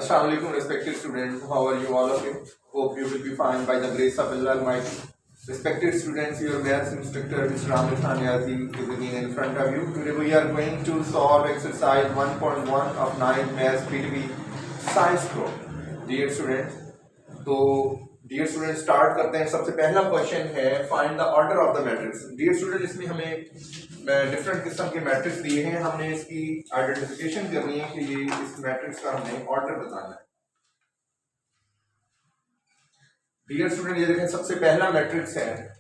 Assalamu alaikum, respected students. How are you, all of you? Hope you will be fine by the grace of Allah Almighty. Respected students, your maths instructor, Mr. Amir Khan Yazi, is again in front of you. Today we are going to solve exercise 1.1 of 9 Maths PTB Science Pro. Dear students, तो dear student start करते हैं। सबसे पहला question है find the order of the matrix. Dear student, इसमें हमें different किस्म के मैट्रिक्स दिए हैं, हमने इसकी आइडेंटिफिकेशन करनी है कि ये इस मैट्रिक्स का हमें ऑर्डर बताना है। डियर स्टूडेंट, ये देखें सबसे पहला मैट्रिक्स है,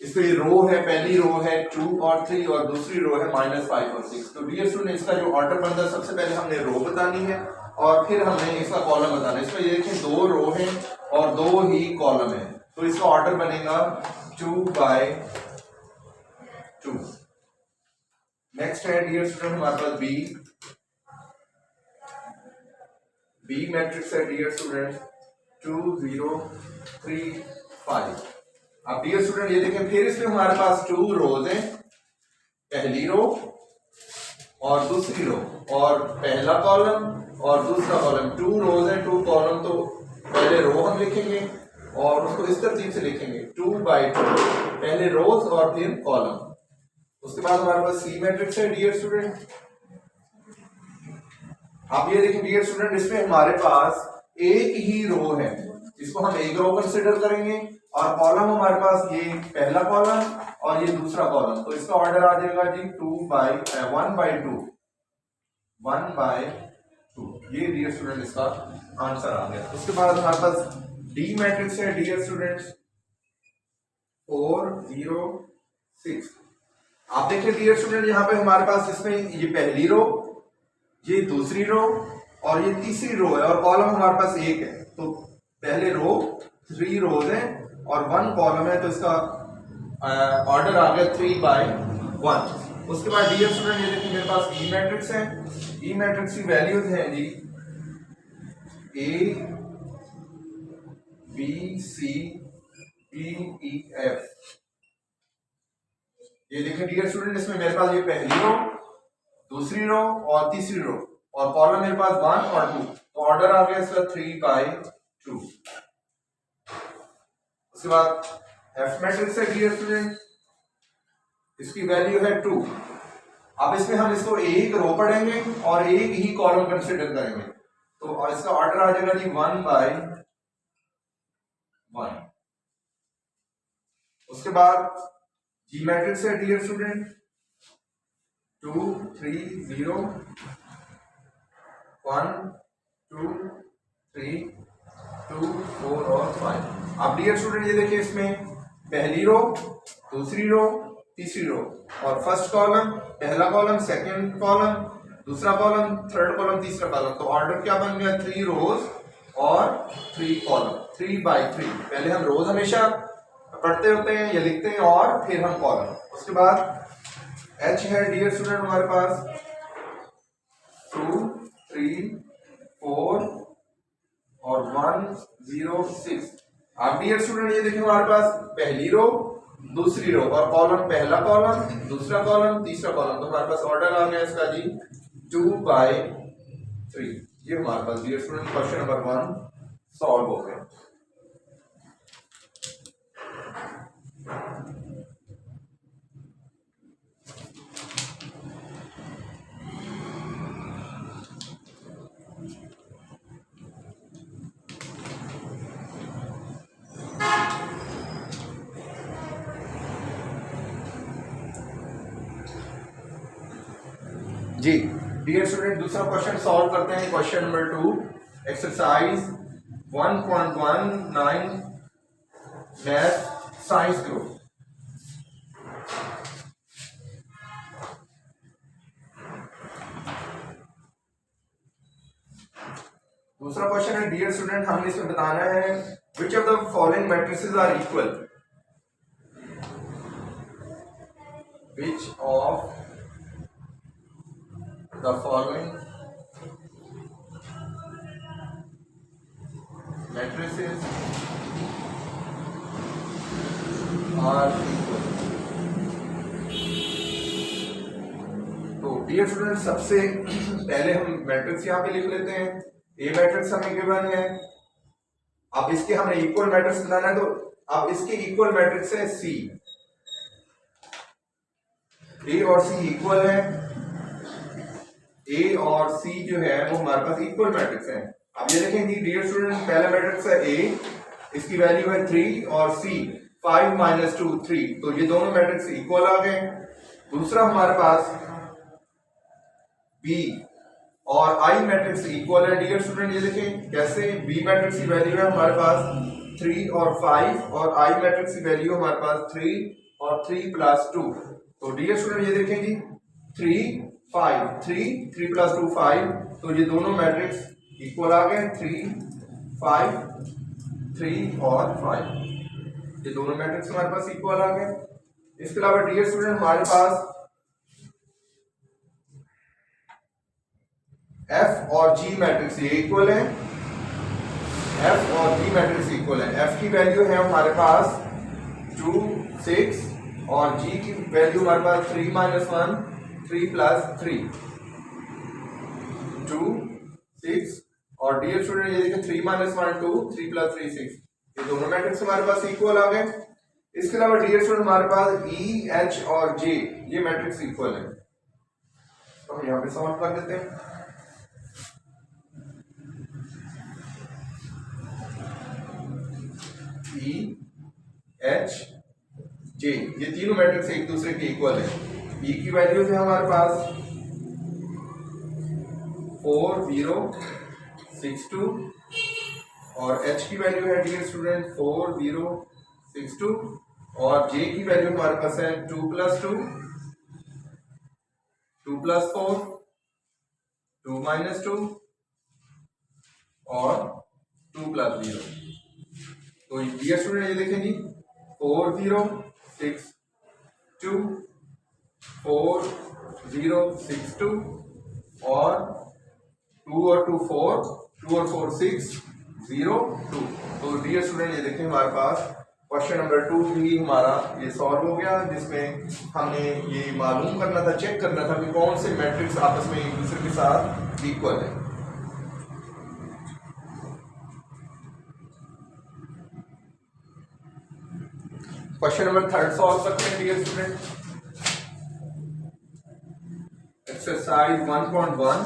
इसमें रो है, पहली रो है 2 और 3 और दूसरी रो है -5 और 6। तो डियर स्टूडेंट, इसका जो ऑर्डर बनता है सबसे पहले हमने रो बतानी है और फिर हमने इसका कॉलम बताना है। इसमें ये देखें 2 रो हैं और 2 ही कॉलम है, तो इसका ऑर्डर बनेगा 2/2। नेक्स्ट है डियर स्टूडेंट हमारे पास बी मैट्रिक्स है डियर स्टूडेंट 2 0 3 5। अब डियर स्टूडेंट ये देखें फिर इसमें हमारे पास 2 रोज हैं, पहली रो और दूसरी रो और पहला कॉलम और दूसरा कॉलम। 2 रोज है 2 कॉलम, तो पहले रो हम लिखेंगे और उसको इस तरतीब से लिखेंगे 2/2, पहले रोज और फिर कॉलम। उसके बाद हमारे पास सी मैट्रिक्स है डियर स्टूडेंट। आप ये देखें डियर स्टूडेंट, इसमें हमारे पास एक ही रो है, इसको हम एक रो कंसिडर करेंगे और कॉलम हमारे पास ये पहला कॉलम और ये दूसरा कॉलम, तो इसका ऑर्डर आ जाएगा जी 1/2। ये डियर स्टूडेंट इसका आंसर आ गया। उसके बाद हमारे पास डी मैट्रिक्स है डियर स्टूडेंट्स 4 0 6। आप देखिए डियर स्टूडेंट, यहाँ पे हमारे पास इसमें ये पहली रो, ये दूसरी रो और ये तीसरी रो है और कॉलम हमारे पास एक है, तो पहले रो 3 रोज है और 1 कॉलम है, तो इसका ऑर्डर आ गया 3/1। उसके बाद डियर स्टूडेंट ये देखिए मेरे पास ई मैट्रिक्स है। ई मैट्रिक्स की वैल्यूज हैं जी A B C D E F। ये देखिए डियर स्टूडेंट, इसमें मेरे पास ये पहली रो, दूसरी रो और तीसरी रो और कॉलम मेरे पास 1 और 2, तो ऑर्डर आ गया इसका 3/2। उसके बाद एफ मैट्रिक्स है डियर स्टूडेंट, इसकी वैल्यू है 2। अब इसमें हम इसको एक रो पढ़ेंगे और एक ही कॉलम कंसिडर करेंगे, तो इसका ऑर्डर आ जाएगा जी 1/1। उसके बाद जी मैट्रिक्स है डियर स्टूडेंट 2 3 0 1 2 3 2 4 और 5। अब डियर स्टूडेंट ये देखिए इसमें पहली रो, दूसरी रो, तीसरी रो और फर्स्ट कॉलम, पहला कॉलम, सेकंड कॉलम, दूसरा कॉलम, थर्ड कॉलम, तीसरा कॉलम, तो ऑर्डर क्या बन गया 3 रोज और 3 कॉलम 3/3। पहले हम रोज हमेशा पढ़ते होते हैं या लिखते हैं और फिर हम कॉलम। उसके बाद एच है डियर स्टूडेंट हमारे पास 2 3 4 और 1 0 6। अब डियर स्टूडेंट ये देखिए हमारे पास पहली रो, दूसरी रो और कॉलम, पहला कॉलम, दूसरा कॉलम, तीसरा कॉलम, तो हमारे पास ऑर्डर आ गया इसका जी 2/3। ये हमारे पास dear student question number 1 solve हो गया। जी डियर स्टूडेंट, दूसरा क्वेश्चन सॉल्व करते हैं। Question number 2 exercise 1.19 math science group. दूसरा क्वेश्चन है डियर स्टूडेंट, हमने इसमें बताना है which of the following matrices are equal. Which of the following matrices are equal। तो डियर स्टूडेंट, सबसे पहले हम मैट्रिक्स यहाँ पे लिख लेते हैं ए मैट्रिक्स हमें गिवन है। अब इसके हमें इक्वल मैट्रिक्स बनाना है, तो अब इसके इक्वल मैट्रिक्स है सी, ए और सी इक्वल है, ए और सी जो है वो हमारे पास इक्वल मैट्रिक्स है। अब ये देखें डियर स्टूडेंट, पहला मैट्रिक्स है ए, इसकी वैल्यू है 3 और सी 5 - 2 3, तो ये दोनों मैट्रिक्स इक्वल आ गए। दूसरा हमारे पास बी और आई मैट्रिक्स इक्वल है। डियर स्टूडेंट ये देखें कैसे, बी मैट्रिक्स की वैल्यू है हमारे पास 3 और 5 और आई मैट्रिक्स की वैल्यू हमारे पास 3 और 3 + 2। तो डियर स्टूडेंट ये देखें जी 3 5 3 3 + 2 5, तो ये दोनों मैट्रिक्स इक्वल आ गए, 3 5 3 और 5, ये दोनों मैट्रिक्स हमारे पास इक्वल आ गए। इसके अलावा डियर स्टूडेंट हमारे पास एफ और जी मैट्रिक्स ये इक्वल है, एफ और जी मैट्रिक्स इक्वल है। एफ की वैल्यू है हमारे पास 2 6 और जी की वैल्यू हमारे पास 3 - 1 3 + 3 2 6, और डियर स्टूडेंट ये देखिए 3 - 1 2 3 + 3 6, ये दोनों मैट्रिक्स हमारे पास इक्वल आ गए। इसके अलावा डियर स्टूडेंट हमारे पास ई एच और जे ये मैट्रिक्स इक्वल है, तो हम यहाँ पे सॉल्व कर देते हैं। ई एच जे ये तीनों मैट्रिक्स एक दूसरे के इक्वल है। ई की वैल्यू है हमारे पास 4 0 6 2 और एच की वैल्यू है डियर स्टूडेंट 4 0 6 2 और जे की वैल्यू हमारे पास है 2 + 2 2 + 4 2 - 2 और 2 + 0। तो डियर स्टूडेंट ये देखें जी 4 0 6 2 4 0 6 2 और 2 और 2 4 2 और 4 6 0 2। तो डियर स्टूडेंट ये देखें हमारे पास क्वेश्चन नंबर 2 भी हमारा ये सॉल्व हो गया, जिसमें हमने ये मालूम करना था, चेक करना था कि कौन से मैट्रिक्स आपस में एक दूसरे के साथ इक्वल है। क्वेश्चन नंबर 3 सॉल्व करते हैं dear student. Exercise 1.1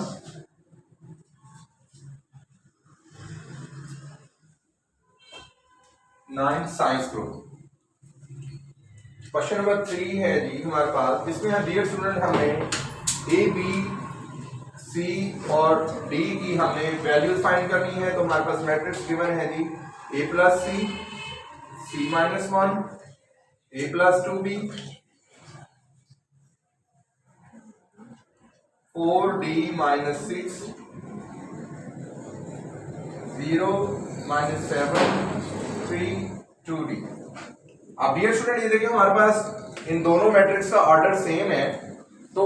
9 science group. Question number 3 है जी हमारे पास, इसमें डियर स्टूडेंट हमें ए बी सी और डी की हमें वैल्यूज फाइंड करनी है। तो हमारे पास मैट्रिक्स गिवन है जी a + c c - 1 a + 2b 4d - 6 0 - 7 3 2d। अब डियर स्टूडेंट ये देखिए हमारे पास इन दोनों मैट्रिक्स का ऑर्डर सेम है, तो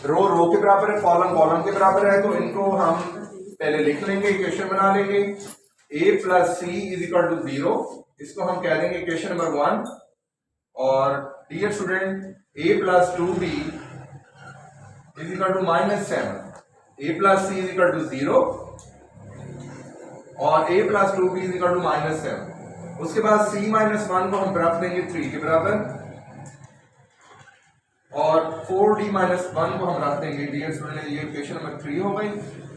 रो के बराबर है, कॉलम के बराबर है, तो इनको हम पहले लिख लेंगे, इक्वेशन बना लेंगे। a + c = 0, इसको हम कह देंगे इक्वेशन नंबर 1। और dear student a + 2b = -7, a + c = 0 और a + 2b = -7। उसके बाद c - 1 को हम रख देंगे 3 के बराबर और 4d - 1 को हम रख देंगे डियर स्टूडेंट, ये इक्वेशन नंबर 3 हो गई।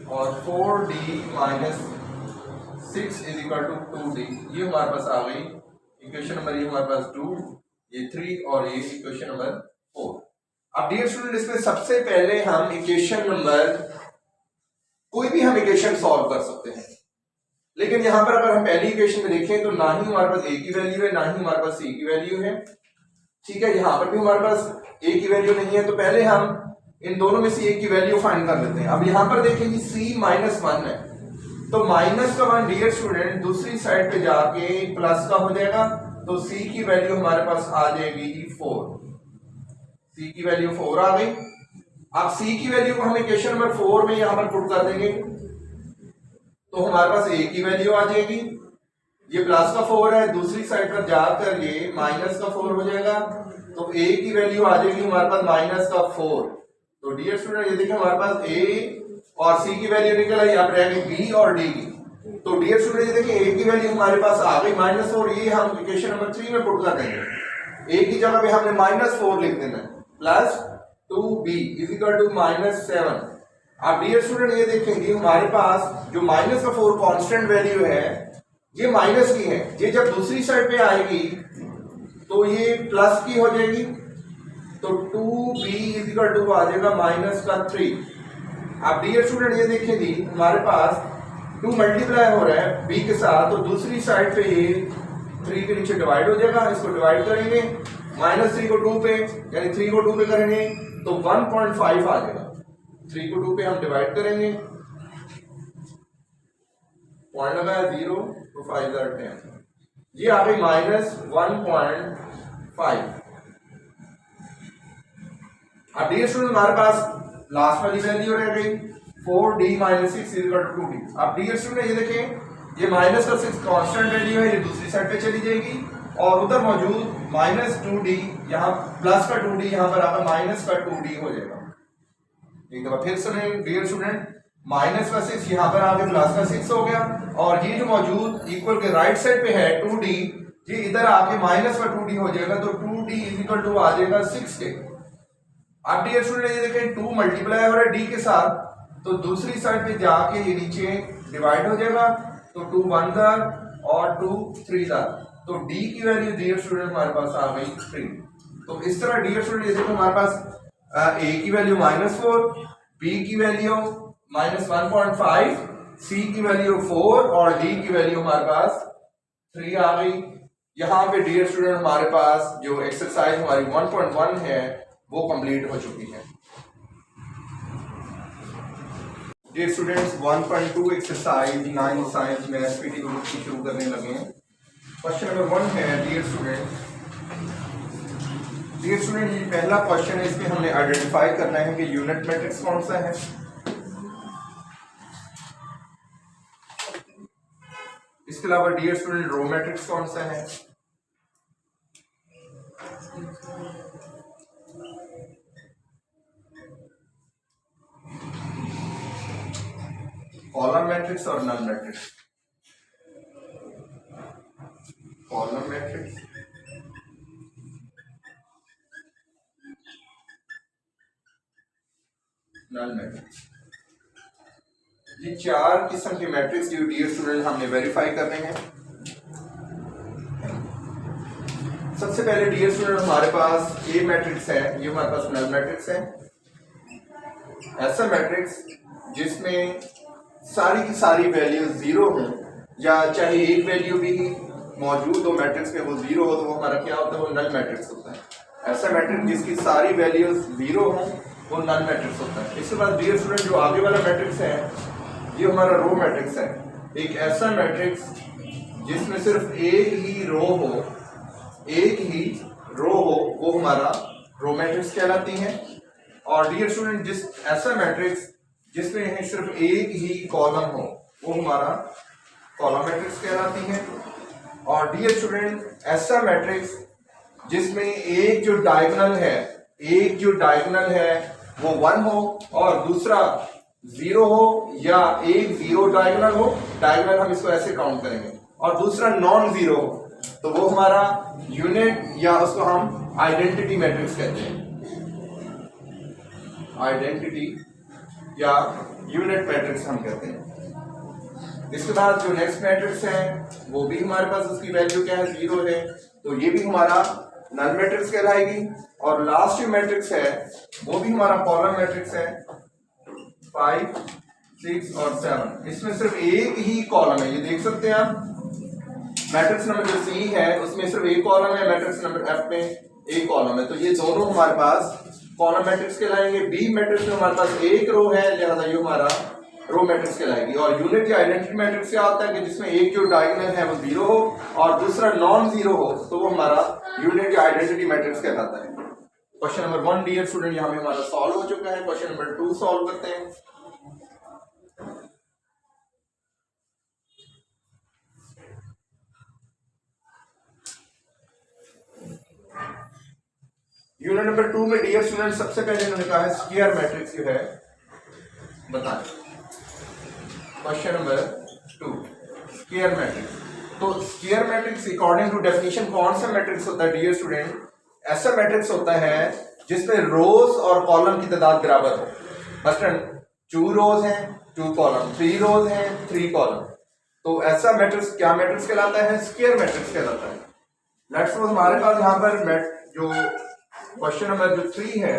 और 4d - 6 = 2d, ये हमारे पास आ गई इक्वेशन नंबर, ये हमारे पास 2 ये 3 और ये इक्वेशन नंबर 4। अब डियर स्टूडेंट इसमें सबसे पहले हम इक्वेशन नंबर, कोई भी हम इक्वेशन सॉल्व कर सकते हैं, लेकिन यहां पर अगर हम पहली इक्वेशन में देखें तो ना ही हमारे पास a की वैल्यू है, ना ही हमारे पास c की वैल्यू है। ठीक है, यहां पर भी हमारे पास a की वैल्यू नहीं है, तो पहले हम इन दोनों में से एक की वैल्यू फाइंड कर लेते हैं। अब यहां पर देखें जी c - 1 है, तो -1 डियर स्टूडेंट दूसरी साइड पे जाके प्लस का हो जाएगा, तो c की वैल्यू हमारे पास आ जाएगी 4, c की वैल्यू 4 आ गई। अब c की वैल्यू को हम इक्वेशन नंबर 4 में यहां पर पुट कर देंगे, तो हमारे पास a की वैल्यू आ जाएगी, ये प्लस का 4 है, दूसरी साइड पर जाकर ये माइनस का 4 हो जाएगा, तो a की वैल्यू आ जाएगी हमारे पास -4। तो डियर स्टूडेंट ये देखिए हमारे पास a और सी की वैल्यू निकल आई, अब रह गई बी और डी की। तो डियर स्टूडेंट देखिए ए की वैल्यू हमारे पास आ गई -4, ये हम इक्वेशन नंबर 3 में पुट कर देंगे। ए की जगह पे हमने -4 लिख देना है, प्लस 2b इक्वल टू -7। अब डियर स्टूडेंट ये देखेंगे हमारे पास जो -4 कांस्टेंट वैल्यू है ये माइनस की है, ये जब दूसरी साइड पे आएगी तो ये प्लस की हो जाएगी, तो 2b इक्वल टू आ जाएगा -3। अब डियर स्टूडेंट ये देखेंगे हमारे पास 2 मल्टीप्लाई हो रहा है b के साथ, तो दूसरी साइड पे ये 3 के नीचे डिवाइड हो जाएगा, इसको डिवाइड करेंगे -3 को 2 पे, यानी 3 को 2 पे करेंगे तो 1.5 आ जाएगा। 3 को 2 पे हम डिवाइड करेंगे, पॉइंट लगाया 0 तो 5 10, ये आ गई -1.5। अब डियर स्टूडेंट हमारे पास लास्ट वाली वैल्यू रह गई 4d - 6 = 2d। अब डियर स्टूडेंट ये देखें ये -6 कांस्टेंट वैल्यू है, ये दूसरी साइड पे चली जाएगी और उधर मौजूद -2d, यहाँ प्लस का 2d यहाँ पर आकर माइनस का 2d हो जाएगा। एक दफा फिर सुने डियर स्टूडेंट, -6 यहाँ पर आके प्लस का 6 हो गया, और ये जो मौजूद इक्वल के राइट साइड पे है 2d, ये इधर आके माइनस का 2d हो जाएगा, तो 2d इक्वल टू आ जाएगा 6 के। अब डियर स्टूडेंट ये देखें 2 मल्टीप्लाई हो रहा है d के साथ, तो दूसरी साइड पे जाके ये नीचे डिवाइड हो जाएगा, तो 2 1 दार और 2 3 दार, तो d की वैल्यू डियर स्टूडेंट हमारे पास आ गई 3। तो इस तरह डियर स्टूडेंट ये देखो हमारे पास a की वैल्यू -4, b की वैल्यू -1.5, c की वैल्यू 4 और d की वैल्यू हमारे पास 3 आ गई। यहाँ पे डियर स्टूडेंट हमारे पास जो एक्सरसाइज हमारी 1.1 है वो कंप्लीट हो चुकी है। डियर स्टूडेंट्स 1.2 एक्सरसाइज 9 साइंस में एसपीटी को शुरू करने लगे हैं। क्वेश्चन नंबर 1 है डियर स्टूडेंट ये पहला क्वेश्चन है, इसमें हमने आइडेंटिफाई करना है कि यूनिट मैट्रिक्स कौन सा है। इसके अलावा डियर स्टूडेंट रो मैट्रिक्स कौन सा है, कॉलम मैट्रिक्स और null matrix. Column matrix, null matrix, ये 4 किस्म के मैट्रिक्स जो डियर स्टूडेंट हमने वेरीफाई करने हैं। सबसे पहले डियर स्टूडेंट हमारे पास ए मैट्रिक्स है, ये हमारे पास नल मैट्रिक्स है। ऐसा मैट्रिक्स जिसमें सारी की सारी वैल्यू 0 हो, या चाहे एक वैल्यू भी मौजूद हो मैट्रिक्स में वो 0 हो, तो वो हमारा क्या होता है, वो नल मैट्रिक्स होता है। ऐसा मैट्रिक्स जिसकी सारी वैल्यूज 0 हो वो नल मैट्रिक्स होता है। इसके बाद डियर स्टूडेंट जो आगे वाला मैट्रिक्स है ये हमारा रो मैट्रिक्स है। एक ऐसा मैट्रिक्स जिसमें सिर्फ एक ही रो हो वो हमारा रो मैट्रिक्स कहलाती है। और डियर स्टूडेंट ऐसा मैट्रिक्स जिसमें सिर्फ एक ही कॉलम हो वो हमारा कॉलम मैट्रिक्स कहलाती है। और डियर स्टूडेंट ऐसा मैट्रिक्स जिसमें एक जो डायगोनल है वो 1 हो और दूसरा 0 हो, या एक 0 डायगोनल हो, डायगोनल हम इसको ऐसे काउंट करेंगे, और दूसरा नॉन 0 हो, तो वो हमारा यूनिट या उसको हम आइडेंटिटी मैट्रिक्स कहते हैं। आइडेंटिटी या यूनिट मैट्रिक्स हम कहते हैं। इसके बाद जो नेक्स्ट मैट्रिक्स है वो भी हमारे पास उसकी वैल्यू क्या है, 0 है, तो ये भी हमारा नल मैट्रिक्स कहलाएगी। और लास्ट जो मैट्रिक्स है वो भी हमारा कॉलम मैट्रिक्स है, 5 6 और 7। इसमें सिर्फ एक ही कॉलम है, ये देख सकते हैं आप। मैट्रिक्स नंबर जो सी है उसमें सिर्फ एक कॉलम है, मैट्रिक्स नंबर एफ में एक कॉलम है, तो ये दोनों हमारे पास कॉलम मैट्रिक्स कहलाएंगे। बी मैट्रिक्स में हमारे पास एक रो है, लिहाजा ये हमारा रो मैट्रिक्स कहलाएगी। और यूनिट या आइडेंटिटी मैट्रिक्स क्या होता है कि जिसमें एक जो डायगोनल है वो 0 हो और दूसरा नॉन 0 हो, तो वो हमारा यूनिट या आइडेंटिटी मैट्रिक्स कहलाता है। क्वेश्चन नंबर 1 डियर स्टूडेंट यहाँ पे हमारा सॉल्व हो चुका है। क्वेश्चन नंबर 2 सॉल्व करते हैं। यूनिट नंबर 2 में डियर स्टूडेंट सबसे पहले इन्होंने कहा है स्क्वायर मैट्रिक्स जो है बताएं। Question number 2, square matrix. तो square matrix according to definition कौन सा मैट्रिक्स होता है डियर स्टूडेंट? ऐसा मैट्रिक्स होता है जिसमें रोज और कॉलम की तादाद बराबर हो। मसलन 2 रोज हैं 2 कॉलम, 3 रोज हैं 3 कॉलम। तो ऐसा मैट्रिक्स क्या मैट्रिक्स कहलाता है? स्क्वायर मैट्रिक्स कहलाता है। लेट्स सपोज हमारे पास यहाँ पर जो क्वेश्चन नंबर जो 3 है,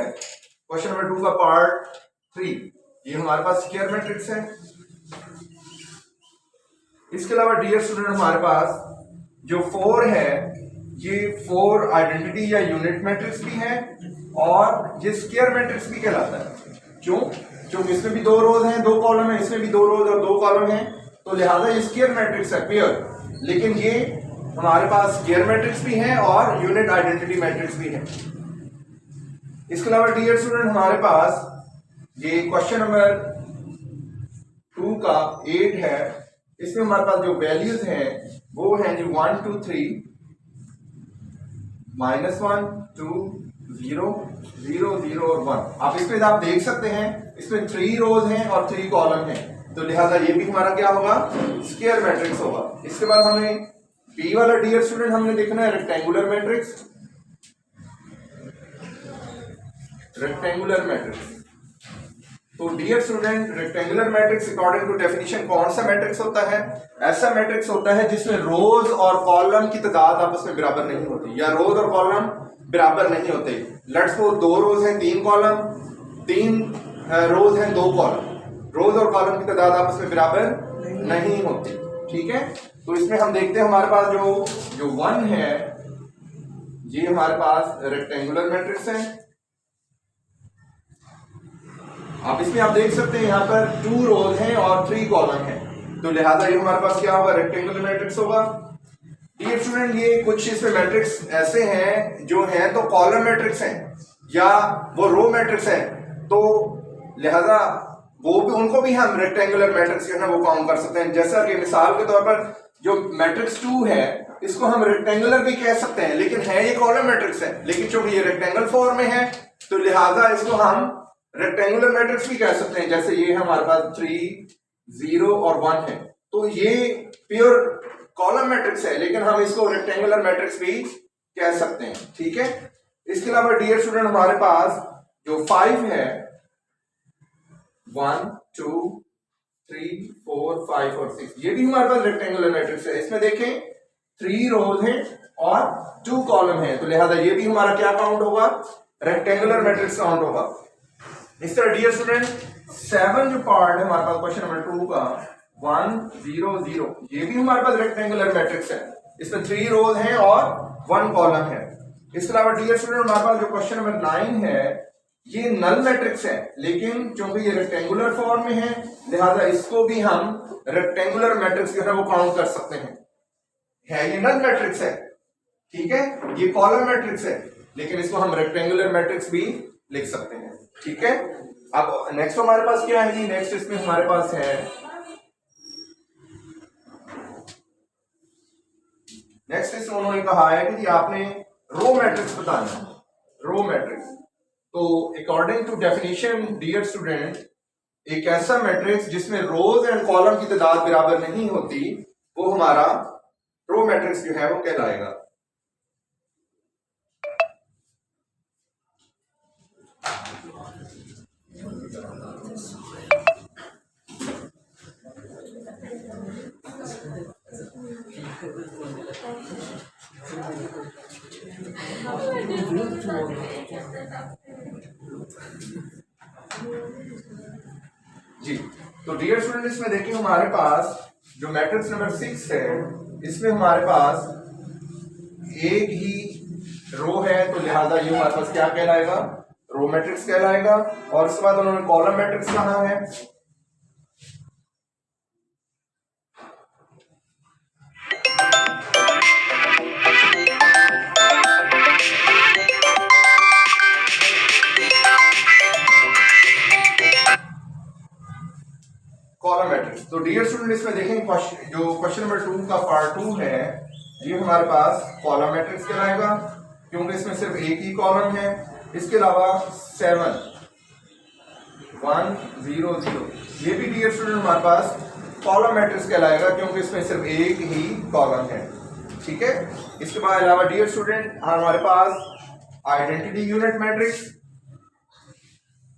क्वेश्चन नंबर 2 का पार्ट 3, ये हमारे पास स्क्वायर मैट्रिक्स है। इसके अलावा डियर स्टूडेंट हमारे पास जो 4 है, ये 4 आइडेंटिटी या यूनिट मैट्रिक्स भी है और ये स्क्वायर मैट्रिक्स भी कहलाता है। क्यों? क्योंकि इसमें भी 2 रोज हैं 2 कॉलम है, इसमें भी 2 रोज और 2 कॉलम है, तो लिहाजा ये स्क्वायर मैट्रिक्स है प्योर। लेकिन ये हमारे पास स्क्वायर मैट्रिक्स भी है और यूनिट आइडेंटिटी मैट्रिक्स भी है। इसके अलावा डियर स्टूडेंट हमारे पास ये क्वेश्चन नंबर 2 का 8 है, इसमें हमारे पास जो वैल्यूज हैं वो हैं जी 1 2 3 -1 2 0 0 0 और 1। आप इसमें आप देख सकते हैं इसमें 3 रोज हैं और 3 कॉलम हैं, तो लिहाजा ये भी हमारा क्या होगा? स्क्वायर मैट्रिक्स होगा। इसके बाद हमें बी वाला डियर स्टूडेंट हमने देखना है रेक्टेंगुलर मैट्रिक्स। रेक्टेंगुलर मैट्रिक्स, तो dear student rectangular matrix according to definition कौन सा मैट्रिक्स होता है? ऐसा मैट्रिक्स होता है जिसमें रोज और कॉलम की तादाद आपस में बराबर नहीं होती, या रोज और कॉलम बराबर नहीं होते। लेट्स सपोज 2 रोज हैं 3 कॉलम, 3 रोज हैं 2 कॉलम, रोज और कॉलम की तादाद आपस में बराबर नहीं होती। ठीक है, तो इसमें हम देखते हैं हमारे पास जो 1 है ये हमारे पास रेक्टेंगुलर मैट्रिक्स है। आप इसमें आप देख सकते हैं यहाँ पर 2 रोज हैं और 3 कॉलम हैं, तो लिहाजा ये हमारे पास क्या होगा? रेक्टेंगुलर मैट्रिक्स होगा। डियर स्टूडेंट ये कुछ इसमें मैट्रिक्स ऐसे हैं जो हैं तो कॉलम मैट्रिक्स हैं या वो रो मैट्रिक्स हैं, तो लिहाजा वो भी उनको भी हम रेक्टेंगुलर मैट्रिक्स जो है वो काउंट कर सकते हैं। जैसा कि मिसाल के तौर पर जो मैट्रिक्स 2 है इसको हम रेक्टेंगुलर भी कह सकते हैं, लेकिन है ये कॉलम मैट्रिक्स है, लेकिन चूंकि ये रेक्टेंगल फॉर्म में है तो लिहाजा इसको हम रेक्टेंगुलर मैट्रिक्स भी कह सकते हैं। जैसे ये हमारे पास 3 0 और 1 है, तो ये प्योर कॉलम मैट्रिक्स है, लेकिन हम इसको रेक्टेंगुलर मैट्रिक्स भी कह सकते हैं। ठीक है, इसके अलावा डियर स्टूडेंट हमारे पास जो 5 है 1 2 3 4 5 और 6, ये भी हमारे पास रेक्टेंगुलर मैट्रिक्स है। इसमें देखें 3 रोज हैं और 2 कॉलम है, तो लिहाजा ये भी हमारा क्या काउंट होगा? रेक्टेंगुलर मैट्रिक्स काउंट होगा। इस तरह डियर स्टूडेंट 7 जो पार्ट है हमारे पास क्वेश्चन नंबर 2 का 1 0 0, ये भी हमारे पास रेक्टेंगुलर मैट्रिक्स है। इसमें 3 रोज हैं और 1 कॉलम है। इसके अलावा डियर स्टूडेंट हमारे पास जो क्वेश्चन नंबर 9 है ये नल मैट्रिक्स है, लेकिन क्योंकि ये रेक्टेंगुलर फॉर्म में है लिहाजा इसको भी हम रेक्टेंगुलर मैट्रिक्स जो है वो काउंट कर सकते हैं। ये नल मैट्रिक्स है, ठीक है, ये कॉलम मैट्रिक्स है, लेकिन इसको हम रेक्टेंगुलर मैट्रिक्स भी लिख सकते हैं। ठीक है, अब नेक्स्ट हमारे पास क्या है जी? नेक्स्ट इसमें हमारे पास है नेक्स्ट इसमें उन्होंने कहा है कि आपने रो मैट्रिक्स बताना है। रो मैट्रिक्स, तो according to definition dear student एक ऐसा मैट्रिक्स जिसमें रोज एंड कॉलम की तादाद बराबर नहीं होती वो हमारा रो मैट्रिक्स जो है वो कहलाएगा। जी, तो डियर स्टूडेंट इसमें देखिए हमारे पास जो मैट्रिक्स नंबर 6 है इसमें हमारे पास एक ही रो है, तो लिहाजा ये हमारे पास क्या कहलाएगा? रो मैट्रिक्स कहलाएगा। और उसके बाद उन्होंने कॉलम मैट्रिक्स कहा है। कॉलम मैट्रिक्स, तो डियर स्टूडेंट इसमें देखें जो क्वेश्चन नंबर 2 का पार्ट 2 है ये हमारे पास कॉलम मैट्रिक्स कहलाएगा, क्योंकि इसमें सिर्फ एक ही कॉलम है। इसके अलावा 7 1 0 0 ये भी डियर स्टूडेंट हमारे पास कॉलम मैट्रिक्स कहलाएगा क्योंकि इसमें सिर्फ एक ही कॉलम है। ठीक है, इसके बाद अलावा डियर स्टूडेंट हमारे पास आइडेंटिटी यूनिट मैट्रिक्स,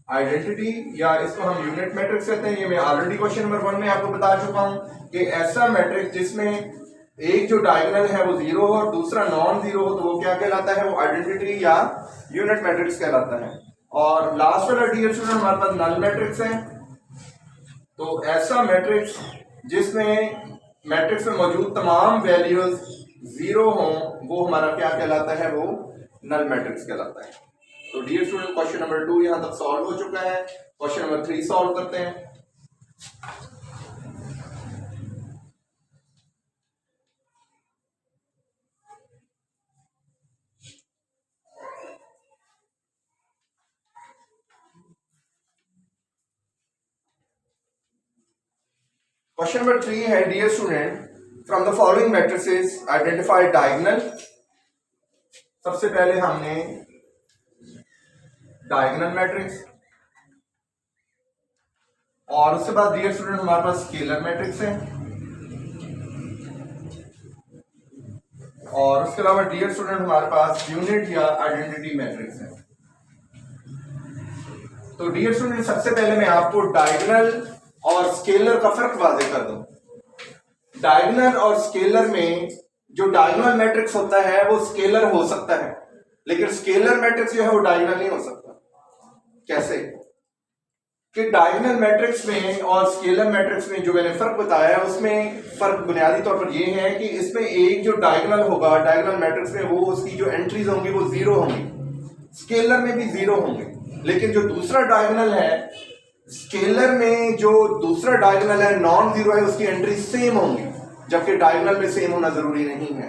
आइडेंटिटी या इसको हम यूनिट मैट्रिक्स कहते हैं। ये मैं ऑलरेडी क्वेश्चन नंबर 1 में आपको बता चुका हूं कि ऐसा मैट्रिक्स जिसमें एक जो डायगोनल है वो जीरो हो और दूसरा नॉन जीरो हो तो वो क्या कहलाता है, वो आइडेंटिटी या यूनिट मैट्रिक्स कहलाता है। और लास्ट वाला डियर स्टूडेंट हमारे पास नल मैट्रिक्स है। तो ऐसा मैट्रिक्स जिसमें मैट्रिक्स में मौजूद तमाम वैल्यूज जीरो हों वो हमारा क्या कहलाता है, वो नल मैट्रिक्स कहलाता है। तो डियर स्टूडेंट क्वेश्चन नंबर 2 यहां तक सॉल्व हो चुका है। क्वेश्चन नंबर 3 सॉल्व करते हैं। क्वेश्चन नंबर 3 है dear student from the following matrices identify diagonal. सबसे पहले हमने डायगोनल मैट्रिक्स और उसके बाद डियर स्टूडेंट हमारे पास स्केलर मैट्रिक्स है और उसके अलावा डियर स्टूडेंट हमारे पास यूनिट या आइडेंटिटी मैट्रिक्स है। तो डियर स्टूडेंट सबसे पहले मैं आपको डायगोनल और स्केलर का फर्क वाज़ेह कर दूं। डायगोनल और स्केलर में जो डायगोनल मैट्रिक्स होता है वो स्केलर हो सकता है, लेकिन स्केलर मैट्रिक्स जो है वो डायगोनल नहीं हो सकता। कैसे कि डायगोनल मैट्रिक्स में और स्केलर मैट्रिक्स में जो मैंने फर्क बताया है उसमें फर्क बुनियादी तौर पर ये है कि इसमें एक जो डायगोनल होगा डायगोनल मैट्रिक्स में वो उसकी जो एंट्रीज होंगी वो जीरो होंगी, स्केलर में भी जीरो होंगे। लेकिन जो दूसरा डायगोनल है स्केलर में, जो दूसरा डायगोनल है नॉन जीरो है, उसकी एंट्री सेम होंगी, जबकि डायगोनल में सेम होना जरूरी नहीं है।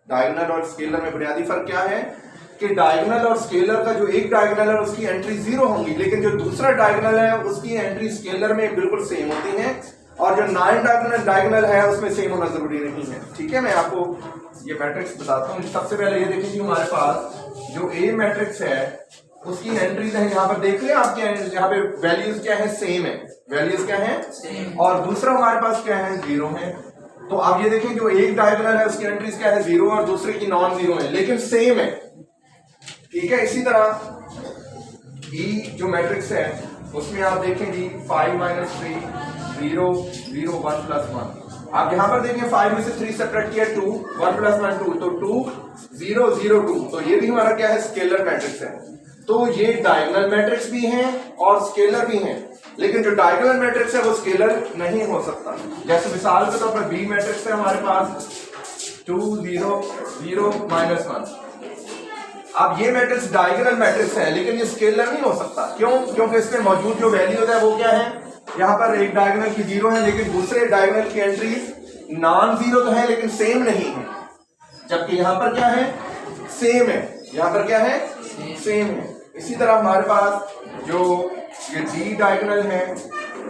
डायगोनल और स्केलर में बुनियादी फर्क क्या है कि डायगोनल और स्केलर का जो एक डायगोनल है उसकी एंट्री जीरो होंगी, लेकिन जो दूसरा डायगोनल है उसकी एंट्री स्केलर में बिल्कुल सेम होती है और जो नॉन डायगोनल है उसमें सेम होना जरूरी नहीं है। ठीक है, मैं आपको ये मैट्रिक्स बताता हूँ। सबसे पहले ये देखिए हमारे पास जो ए मैट्रिक्स है उसकी एंट्रीज है, यहाँ पर देख लें आपके यहाँ पे वैल्यूज क्या है, सेम है, वैल्यूज क्या है और दूसरा हमारे पास क्या है, जीरो है। तो आप ये देखें जो एक डायगोनल है उसकी एंट्रीज क्या है, जीरो और दूसरे की नॉन जीरो है, लेकिन सेम है। ठीक है, इसी तरह ई जो मैट्रिक्स है उसमें आप देखें जी 5 - 3 0 0 1 + 1। आप यहां पर देखें 5 में से 3 सब्ट्रैक्ट किया 2, 1 + 1 2, तो 2 0 0 2। तो ये भी हमारा क्या है, स्केलर मैट्रिक्स है। तो ये डायगोनल मैट्रिक्स भी हैं और स्केलर भी हैं, लेकिन जो डायगोनल मैट्रिक्स है वो स्केलर नहीं हो सकता। जैसे मिसाल के तौर पर बी मैट्रिक्स है हमारे पास 2 0 0 -1। अब ये मैट्रिक्स डायगोनल मैट्रिक्स है लेकिन ये स्केलर नहीं हो सकता। क्यों? क्योंकि इसमें मौजूद जो वैल्यूज है वो क्या है, यहाँ पर एक डायगोनल की जीरो है लेकिन दूसरे डायगोनल की एंट्री नॉन जीरो तो है लेकिन सेम नहीं है, जबकि यहाँ पर क्या है, सेम है। यहाँ पर क्या है, सेम है। इसी तरह हमारे पास जो ये डी डायगोनल है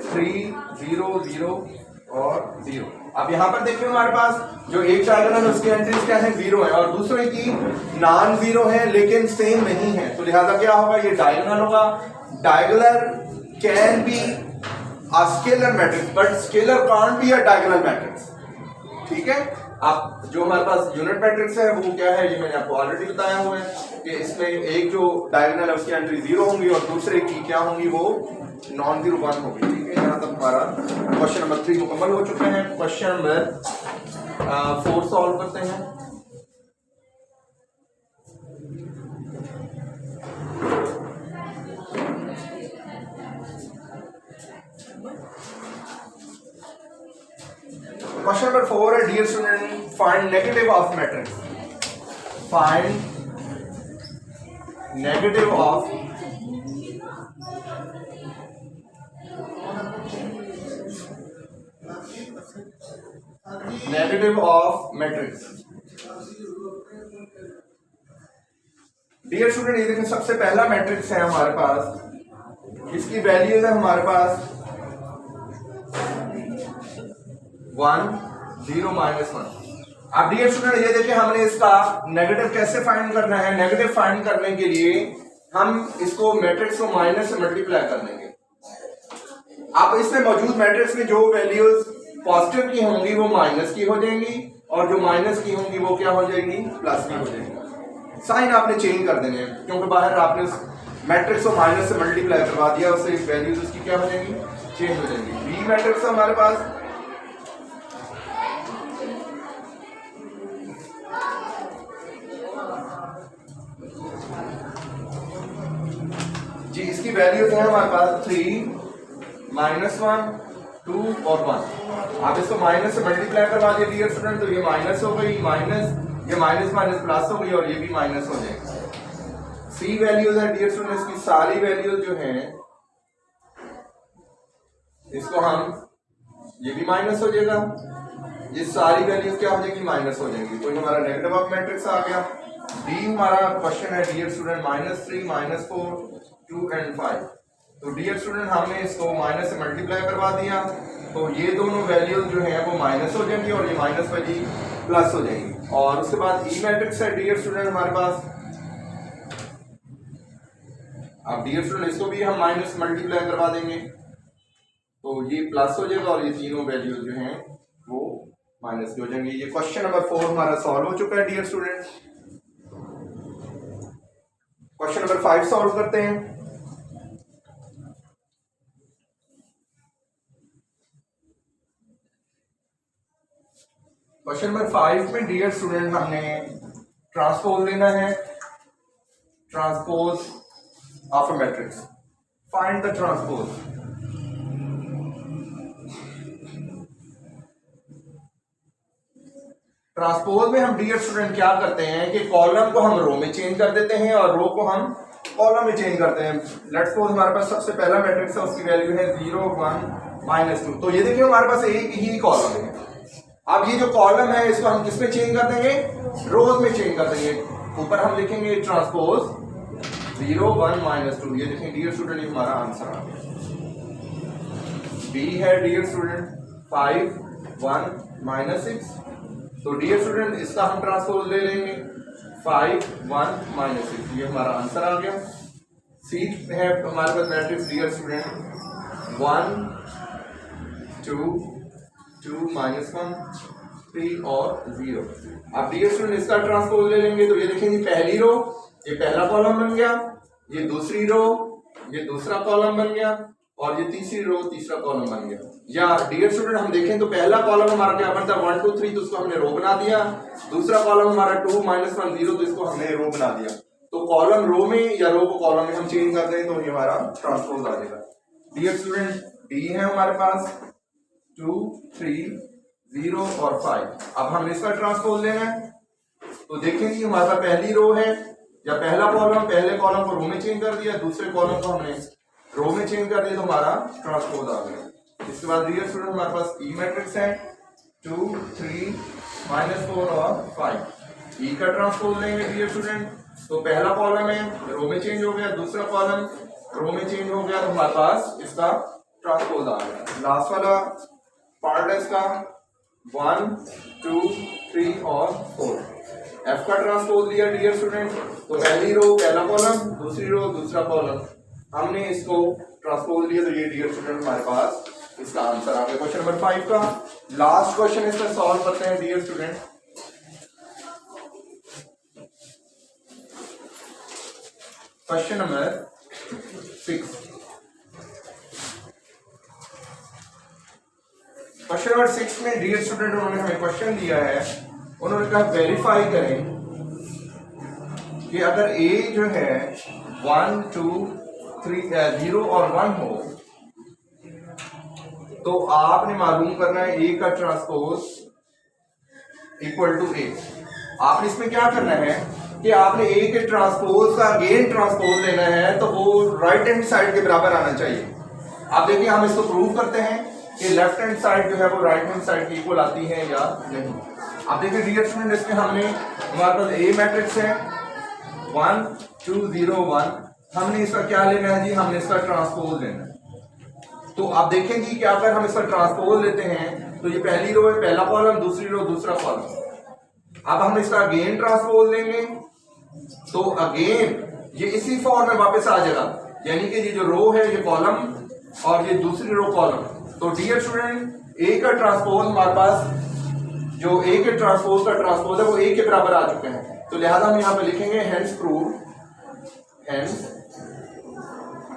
3 0 0 और 0। अब यहाँ पर देखिए हमारे पास जो एक डायगोनल है उसकी एंट्रीज क्या है, जीरो है और दूसरे की नॉन जीरो है लेकिन सेम नहीं है। तो लिहाजा क्या होगा, ये डायगोनल होगा। Diagonal can be a scalar matrix but scalar can't be a diagonal matrix. ठीक है, अब जो हमारे पास यूनिट मैट्रिक्स है वो क्या है, ये मैंने आपको ऑलरेडी बताया हुआ है कि इसमें एक जो डायगोनल है उसकी एंट्री जीरो होंगी और दूसरे की क्या होंगी, वो नॉन जीरो 1 होगी। ठीक है, यहाँ तक हमारा क्वेश्चन नंबर 3 मुकम्मल हो चुके हैं। क्वेश्चन नंबर 4 सॉल्व करते हैं। क्वेश्चन नंबर 4 है dear student find negative of matrix. Find negative of matrix. Dear student ये देखें सबसे पहला मैट्रिक्स है हमारे पास, इसकी वैल्यूज है हमारे पास 1 0 -1। अब डियर स्टूडेंट ये देखें हमने इसका नेगेटिव कैसे फाइंड करना है। नेगेटिव फाइंड करने के लिए हम इसको मैट्रिक्स को माइनस से मल्टीप्लाई कर देंगे। अब इसमें मौजूद मैट्रिक्स में जो वैल्यूज पॉजिटिव की होंगी वो माइनस की हो जाएंगी और जो माइनस की होंगी वो क्या हो जाएंगी, प्लस की हो जाएंगी। साइन आपने चेंज कर देने हैं क्योंकि बाहर आपने उस मैट्रिक्स को माइनस से मल्टीप्लाई करवा दिया, उससे वैल्यूज उसकी क्या हो जाएंगी, चेंज हो जाएंगी। बी मैट्रिक्स हमारे पास जी, इसकी वैल्यूज है हमारे पास 3, -1, 2 और 1। आप इसको माइनस से मल्टीप्लाई करवा दिए डियर स्टूडेंट, तो ये माइनस हो गई, माइनस, ये माइनस माइनस प्लस हो गई और ये भी माइनस हो जाएगी। सी वैल्यूज है डियर स्टूडेंट, इसकी सारी वैल्यूज जो हैं इसको हम, ये भी माइनस हो जाएगा, ये सारी वैल्यूज क्या हो जाएगी, माइनस हो जाएंगी। तो हमारा नेगेटिव ऑफ मैट्रिक्स आ गया। डी हमारा क्वेश्चन है डियर स्टूडेंट -3, -4, 2 एंड 5। तो डियर स्टूडेंट हमने इसको माइनस से मल्टीप्लाई करवा दिया, तो ये दोनों वैल्यूज जो हैं वो माइनस हो जाएंगी और ये माइनस वाली प्लस हो जाएंगी। और उसके बाद ई मैट्रिक्स है डियर स्टूडेंट हमारे पास। अब डियर स्टूडेंट इसको भी हम माइनस मल्टीप्लाई करवा देंगे तो ये प्लस हो जाएगा और ये तीनों वैल्यूज जो हैं वो माइनस की हो जाएंगे। ये क्वेश्चन नंबर 4 हमारा सॉल्व हो चुका है dear student. Question number 5 solve करते हैं। क्वेश्चन नंबर 5 में डियर स्टूडेंट हमने ट्रांसपोज लेना है, transpose of a matrix. Find the transpose. Transpose में हम डियर स्टूडेंट क्या करते हैं कि कॉलम को हम रो में चेंज कर देते हैं और रो को हम कॉलम में चेंज करते हैं। लेट्स सपोज हमारे पास सबसे पहला मैट्रिक्स है, उसकी वैल्यू है 0, 1, -2। तो ये देखिए हमारे पास एक ही कॉलम है। अब ये जो कॉलम है इसको हम किस में चेंज कर देंगे, रोज में चेंज कर देंगे। ऊपर हम लिखेंगे ट्रांसपोज 0, 1, -2। ये देखें डियर स्टूडेंट, ये हमारा आंसर आ गया। बी है डियर स्टूडेंट 5, 1, -6। तो डियर स्टूडेंट इसका हम ट्रांसपोज ले लेंगे 5, 1, -6। ये हमारा आंसर आ गया। सी है हमारे पास मैट्रिक्स डियर स्टूडेंट 1, 2, 2, -1, 3 और 0। अब डियर स्टूडेंट इसका ट्रांसपोज ले लेंगे तो ये देखेंगे पहली रो, ये पहला कॉलम बन गया, ये दूसरी रो, ये दूसरा कॉलम बन गया और ये तीसरी रो, तीसरा कॉलम बन गया। या डियर स्टूडेंट हम देखें तो पहला कॉलम हमारा क्या बनता है 1, 2, 3, तो उसको हमने रो बना दिया। दूसरा कॉलम हमारा 2, -1, 0, तो इसको हमने रो बना दिया। तो कॉलम रो में या रो को कॉलम में हम चेंज कर दें तो ये हमारा ट्रांसपोज आ जाएगा। डियर स्टूडेंट डी है हमारे पास 2, 3, 0 और 5। अब हमने इसका ट्रांसपोज लेना है तो देखेंगे हमारे पास पहली रो है या पहला कॉलम, पहले कॉलम को रो में चेंज कर दिया, दूसरे कॉलम को हमने रो में चेंज कर दिया तो हमारा ट्रांसपोज आ गया। इसके बाद डियर स्टूडेंट हमारे पास ई मैट्रिक्स है 2, 3, -4 और 5। ई का ट्रांसपोज लेंगे डियर स्टूडेंट तो पहला कॉलम है रो में चेंज हो गया, दूसरा कॉलम रो में चेंज हो गया तो हमारे पास इसका ट्रांसपोज आ गया। लास्ट वाला पार्ट है इसका 1, 2, 3 और 4। एफ का ट्रांसपोज लिया डियर स्टूडेंट तो पहली रो पहला कॉलम, दूसरी रो दूसरा कॉलम, हमने इसको ट्रांसपोज लिया तो ये डियर स्टूडेंट हमारे पास इसका आंसर आ गया क्वेश्चन नंबर 5 का। लास्ट क्वेश्चन इसका सॉल्व करते हैं dear student. Question number 6। Question number 6 में डियर स्टूडेंट उन्होंने हमें क्वेश्चन दिया है, उन्होंने कहा वेरीफाई करें कि अगर ए जो है 1, 2, 3, 0 और 1 हो तो आपने मालूम करना है ए का ट्रांसपोज इक्वल टू ए। आपने इसमें क्या करना है कि आपने ए के ट्रांसपोज का अगेन ट्रांसपोज लेना है तो वो राइट हैंड साइड के बराबर आना चाहिए। आप देखिए हम इसको प्रूव करते हैं कि लेफ्ट हैंड साइड जो है वो राइट हैंड साइड की इक्वल आती है या नहीं। आप देखिए डियर स्टूडेंट इसमें हमने हमारे पास ए मैट्रिक्स है 1, 2, 0, 1। हमने इसका क्या लेना है जी, हमने इसका ट्रांसपोज लेना है। तो आप देखेंगे कि अगर हम इसका ट्रांसपोज लेते हैं तो ये पहली रो है पहला कॉलम, दूसरी रो दूसरा कॉलम। अब हम इसका अगेन ट्रांसपोज लेंगे तो अगेन ये इसी फॉर्म में वापस आ जाएगा, यानी कि ये जो रो है ये कॉलम और ये दूसरी रो कॉलम। तो डियर स्टूडेंट ए का ट्रांसपोज हमारे पास, जो ए के ट्रांसपोज का ट्रांसपोज है वो ए के बराबर आ चुके हैं, तो लिहाजा हम यहां पे लिखेंगे hence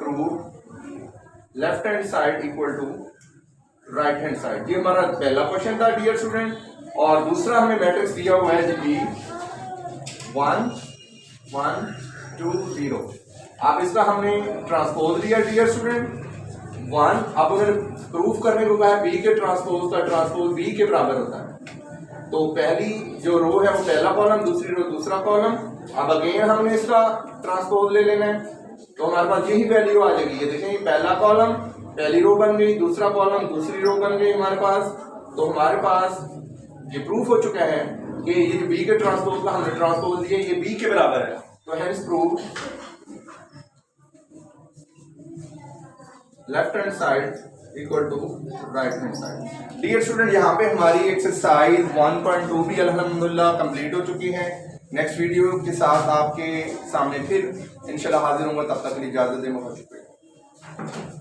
prove left hand side equal to right hand side. ये हमारा पहला क्वेश्चन था डियर स्टूडेंट। और दूसरा हमें मैट्रिक्स दिया हुआ है जी 1 1 2 0। अब इसका हमने ट्रांसपोज लिया डियर स्टूडेंट 1। अब अगर प्रूफ करने को कहा बी के ट्रांसपोज का ट्रांसपोज बी के बराबर होता है, तो पहली जो रो है वो पहला कॉलम, दूसरी रो दूसरा कॉलम। अब अगेन हमने इसका ट्रांसपोज ले लेना है, तो हमारे पास यही वैल्यू आ जाएगी। ये देखें पहला कॉलम पहली रो बन गई, दूसरा कॉलम दूसरी रो बन गई हमारे पास। तो हमारे पास ये प्रूफ हो चुका है कि ये जो बी के ट्रांसपोज का हमने ट्रांसपोज लिया ये बी के बराबर है। तो hence prove left hand side equal to right hand side. Dear student यहाँ पे हमारी एक्सरसाइज 1.2 भी अल्हम्दुलिल्लाह कंप्लीट हो चुकी है। नेक्स्ट वीडियो के साथ आपके सामने फिर इंशाल्लाह हाजिर होंगे, तब तक के लिए इजाजत दें। बहुत शुक्रिया।